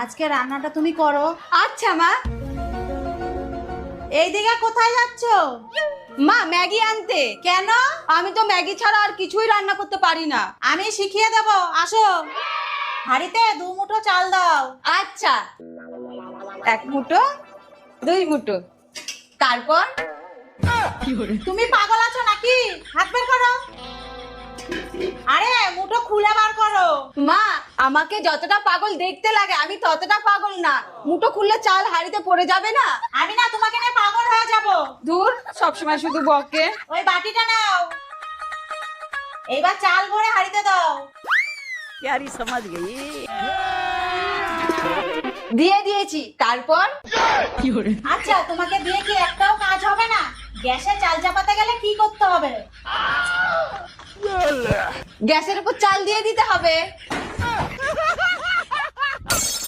আজকে রান্নাটা তুমি করো। আচ্ছা মা। এইদিকে কোথায় যাচ্ছ? মা ম্যাগি আনতে। কেন? আমি তো ম্যাগি ছাড়া আর কিছুই রান্না করতে পারি না। আমি শিখিয়ে দেব, আসো। হাঁড়িতে 2 মুঠো চাল দাও। আচ্ছা, 1 মুঠো, 2 মুঠো, তারপর তুমি পাগল আছো নাকি? হাত বের করো। আরে মুঠো খুলে বার করো। মা, আমাকে যতটা পাগল দেখতে লাগে আমি ততটা পাগল না। মুঠো খুললে চাল হাঁড়িতে পড়ে যাবে না? আমি না তোমাকে নিয়ে পাগল হয়ে যাব। দূর, সবসময় শুধু বকে। ওই বাটিটা নাও, এইবার চাল ভরে হাঁড়িতে দাও। प्यारी समझ गई। দিয়ে দিয়েছি, তারপর আচ্ছা, তোমাকে দিয়ে কি একটাও কাজ হবে না? গ্যাসে চাল চাপাতে গেলে কি করতে হবে? গ্যাসের উপর চাল দিয়ে দিতে হবে।